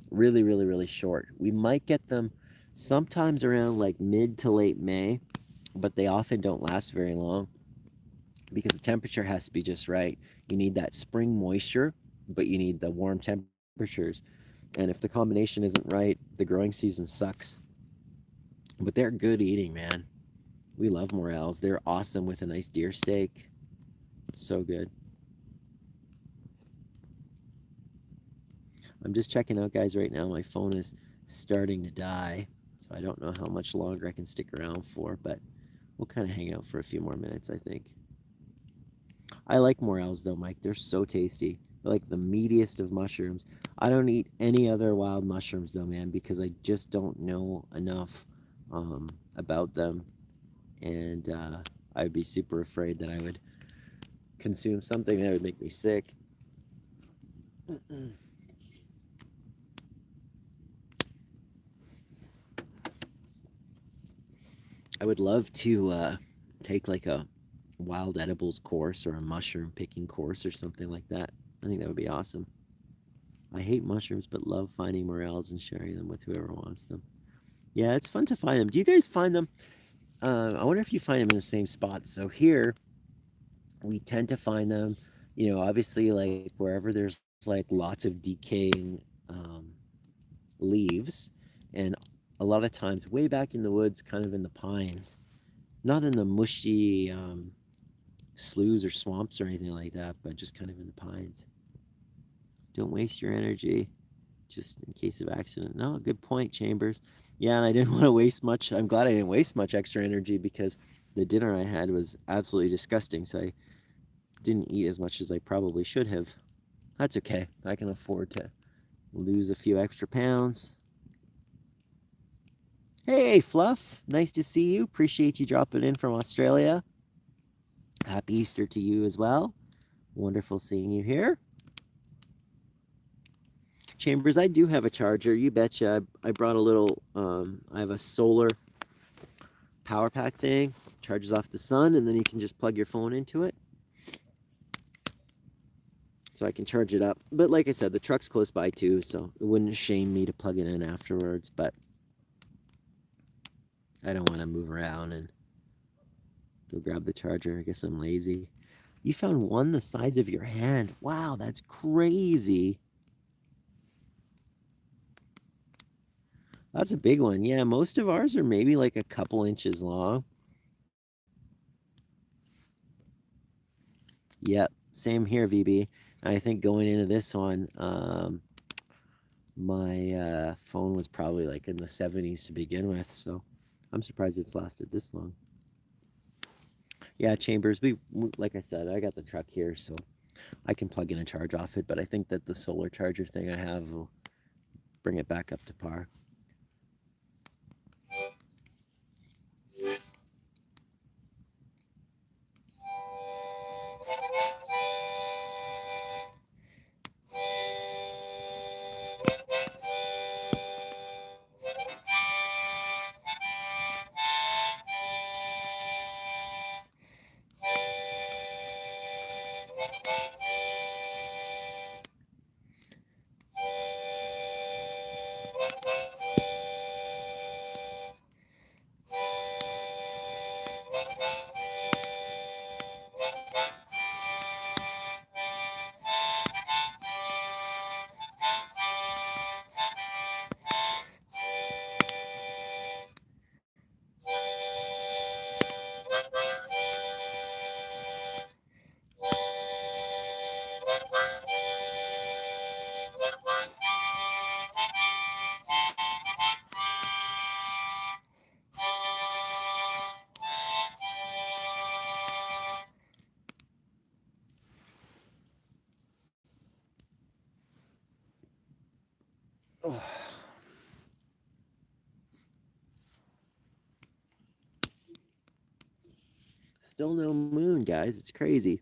really, really, really short. We might get them sometimes around like mid to late May, but they often don't last very long because the temperature has to be just right. You need that spring moisture, but you need the warm temperatures. And if the combination isn't right, the growing season sucks. But they're good eating, man. We love morels. They're awesome with a nice deer steak. So good. I'm just checking out, guys, right now. My phone is starting to die, so I don't know how much longer I can stick around for, but we'll kind of hang out for a few more minutes, I think. I like morels, though, Mike. They're so tasty. They're like the meatiest of mushrooms. I don't eat any other wild mushrooms, though, man, because I just don't know enough about them. And I'd be super afraid that I would consume something that would make me sick. I would love to take like a wild edibles course or a mushroom picking course or something like that. I think that would be awesome. I hate mushrooms, but love finding morels and sharing them with whoever wants them. Yeah, it's fun to find them. Do you guys find them? I wonder if you find them in the same spots. So here, we tend to find them, obviously, like wherever there's like lots of decaying leaves, and a lot of times way back in the woods, kind of in the pines, not in the mushy sloughs or swamps or anything like that, but just kind of in the pines. Don't waste your energy just in case of accident. No, good point, Chambers. Yeah, and I didn't want to waste much. I'm glad I didn't waste much extra energy because the dinner I had was absolutely disgusting. So I didn't eat as much as I probably should have. That's okay. I can afford to lose a few extra pounds. Hey, Fluff. Nice to see you. Appreciate you dropping in from Australia. Happy Easter to you as well. Wonderful seeing you here. Chambers, I do have a charger. You betcha. I brought a little, I have a solar power pack thing. Charges off the sun, and then you can just plug your phone into it. So I can charge it up. But like I said, the truck's close by too, so it wouldn't shame me to plug it in afterwards. But I don't want to move around and go grab the charger. I guess I'm lazy. You found one the size of your hand. Wow, that's crazy. That's a big one. Yeah, most of ours are maybe like a couple inches long. Yep, same here, VB. I think going into this one, my phone was probably like in the 70s to begin with, so I'm surprised it's lasted this long. Yeah, Chambers, like I said, I got the truck here, so I can plug in and charge off it, but I think that the solar charger thing I have will bring it back up to par. Oh. Still no moon, guys. It's crazy.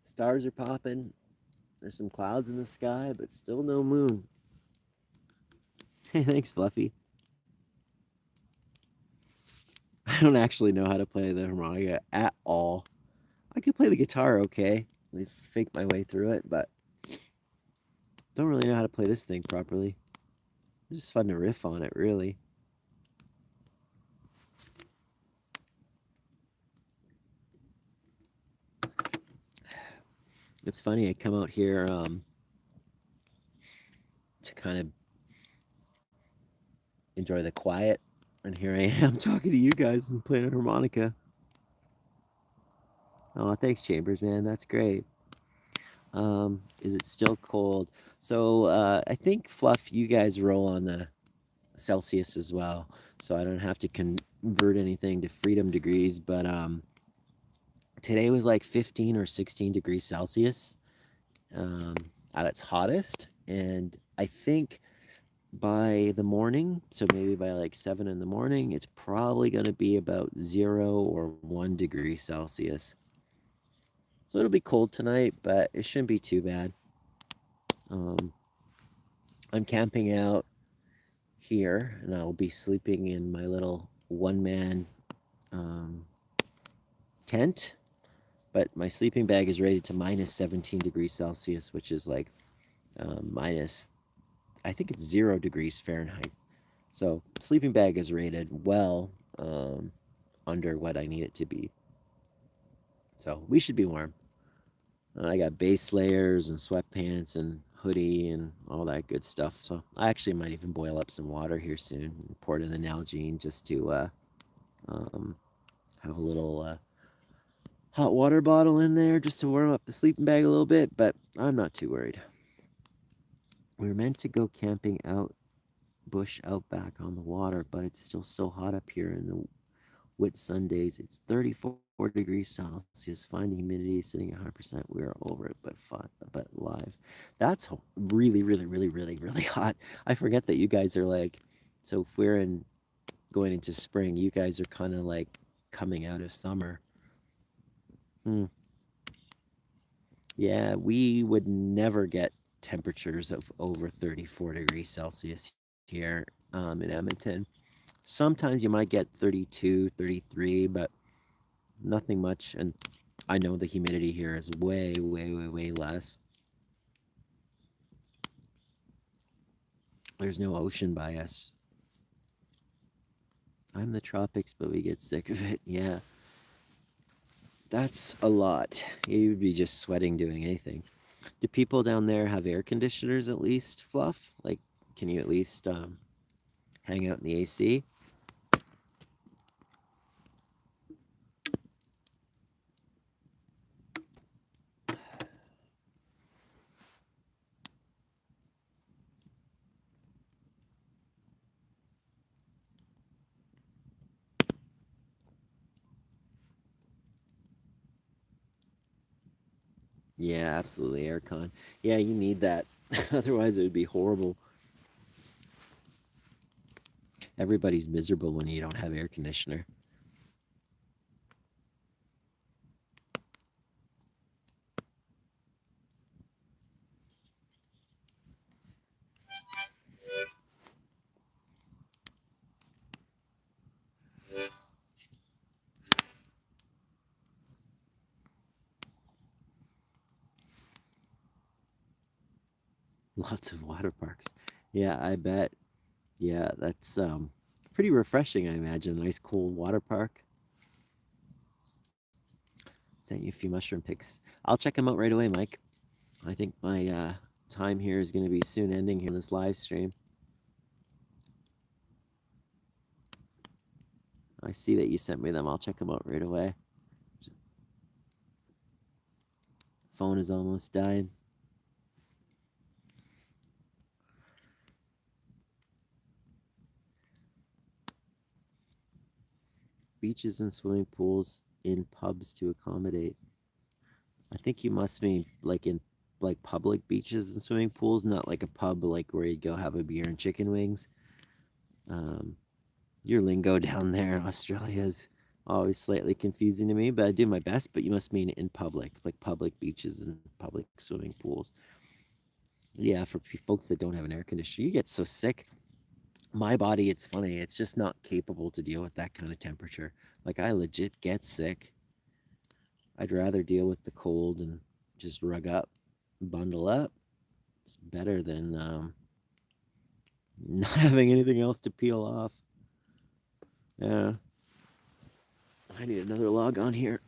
Stars are popping. There's some clouds in the sky, but still no moon. Hey, thanks, Fluffy. I don't actually know how to play the harmonica at all. I can play the guitar okay, at least fake my way through it, but don't really know how to play this thing properly. It's just fun to riff on it, really. It's funny, I come out here to kind of enjoy the quiet, and here I am talking to you guys and playing a harmonica. Oh, thanks, Chambers, man. That's great. Is it still cold? So I think, Fluff, you guys roll on the Celsius as well, so I don't have to convert anything to freedom degrees, but today was like 15 or 16 degrees Celsius at its hottest, and I think by the morning, so maybe by like 7 in the morning, it's probably going to be about 0 or 1 degree Celsius. So it'll be cold tonight, but it shouldn't be too bad. I'm camping out here, and I'll be sleeping in my little one-man tent, but my sleeping bag is rated to minus 17 degrees Celsius, which is like minus, I think it's 0 degrees Fahrenheit. So sleeping bag is rated well under what I need it to be. So we should be warm. I got base layers and sweatpants and hoodie and all that good stuff. So I actually might even boil up some water here soon and pour it in the Nalgene just to um, have a little hot water bottle in there just to warm up the sleeping bag a little bit. But I'm not too worried. We were meant to go camping out bush out back on the water, but it's still so hot up here in the wet Sundays. It's 34 degrees Celsius. Find the humidity sitting at 100%. We are over it, but fun, but live. That's really, really, really, really, really hot. I forget that you guys are like, so if we're in going into spring, you guys are kind of like coming out of summer. Hmm. Yeah, we would never get temperatures of over 34 degrees Celsius here in Edmonton. Sometimes you might get 32, 33, but nothing much. And I know the humidity here is way, way, way, way less. There's no ocean by us. I'm the tropics, but we get sick of it. Yeah, that's a lot. You'd be just sweating doing anything. Do people down there have air conditioners at least, Fluff? Like, can you at least hang out in the AC? Yeah, absolutely, aircon. Yeah, you need that. Otherwise, it would be horrible. Everybody's miserable when you don't have air conditioner. Lots of water parks. Yeah, I bet. Yeah, that's pretty refreshing, I imagine. A nice cold water park. Sent you a few mushroom pics. I'll check them out right away, Mike. I think my time here is going to be soon ending here in this live stream. I see that you sent me them. I'll check them out right away. Phone is almost dying. Beaches and swimming pools in pubs to accommodate. I think you must mean like in like public beaches and swimming pools, not like a pub like where you go have a beer and chicken wings. Um, your lingo down there in Australia is always slightly confusing to me, but I do my best. But you must mean in public, like public beaches and public swimming pools. Yeah, for folks that don't have an air conditioner, you get so sick. My body, it's funny, it's just not capable to deal with that kind of temperature. Like, I legit get sick. I'd rather deal with the cold and just rug up, bundle up. It's better than not having anything else to peel off. Yeah. I need another log on here.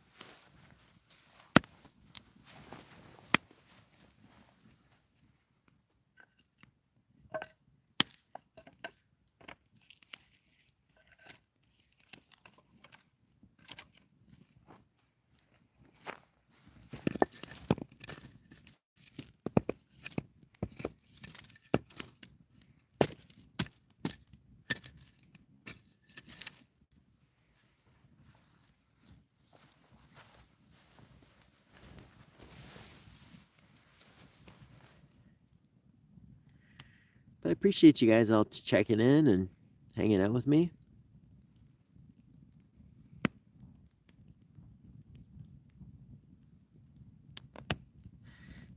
But I appreciate you guys all checking in and hanging out with me.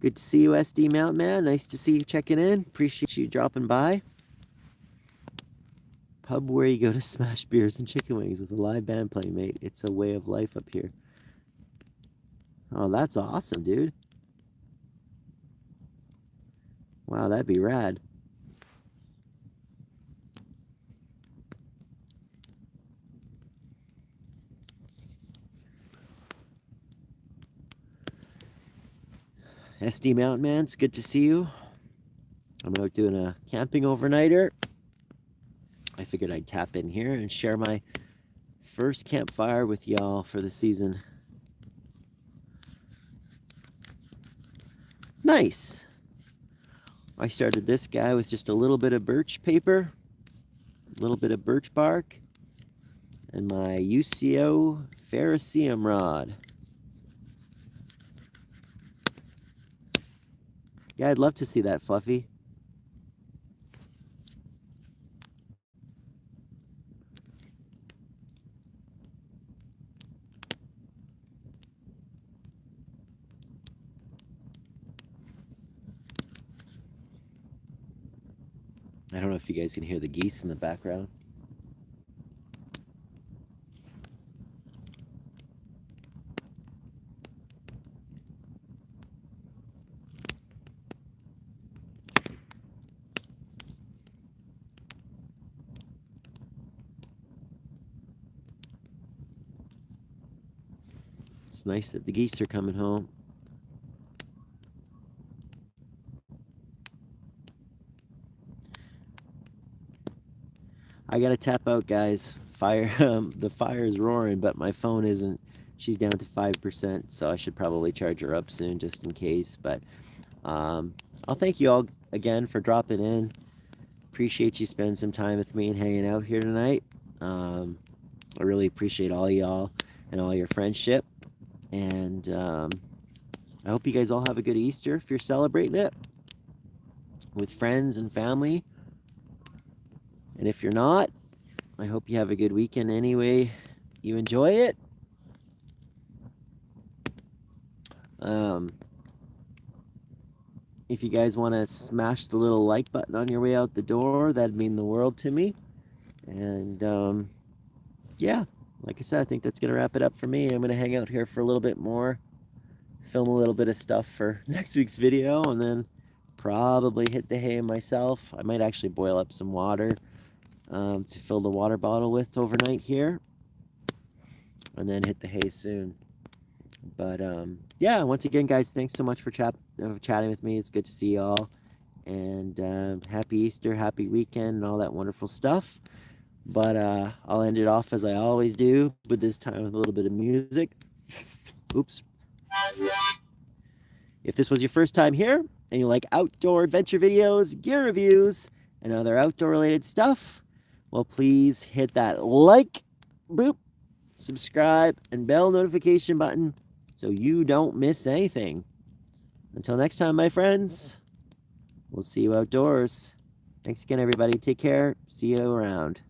Good to see you, SD Mountain Man. Nice to see you checking in. Appreciate you dropping by. Pub where you go to smash beers and chicken wings with a live band playing, mate. It's a way of life up here. Oh, that's awesome, dude. Wow, that'd be rad. SD Mountain Man, it's good to see you. I'm out doing a camping overnighter. I figured I'd tap in here and share my first campfire with y'all for the season. Nice. I started this guy with just a little bit of birch paper, a little bit of birch bark, and my UCO Ferrocerium rod. Yeah, I'd love to see that, Fluffy. I don't know if you guys can hear the geese in the background. It's nice that the geese are coming home. I gotta tap out, guys. Fire, the fire is roaring, but my phone isn't. She's down to 5%, so I should probably charge her up soon, just in case. But I'll thank you all again for dropping in. Appreciate you spending some time with me and hanging out here tonight. I really appreciate all y'all and all your friendship. And I hope you guys all have a good Easter if you're celebrating it with friends and family. And if you're not, I hope you have a good weekend anyway. You enjoy it. If you guys want to smash the little like button on your way out the door, that'd mean the world to me. And yeah, like I said, I think that's going to wrap it up for me. I'm going to hang out here for a little bit more, film a little bit of stuff for next week's video, and then probably hit the hay myself. I might actually boil up some water to fill the water bottle with overnight here, and then hit the hay soon. But yeah, once again, guys, thanks so much for chatting with me. It's good to see y'all, and happy Easter, happy weekend, and all that wonderful stuff. But I'll end it off as I always do, but this time with a little bit of music. Oops. If this was your first time here and you like outdoor adventure videos, gear reviews, and other outdoor related stuff, well, please hit that like, boop, subscribe, and bell notification button so you don't miss anything. Until next time, my friends, we'll see you outdoors. Thanks again, everybody. Take care. See you around.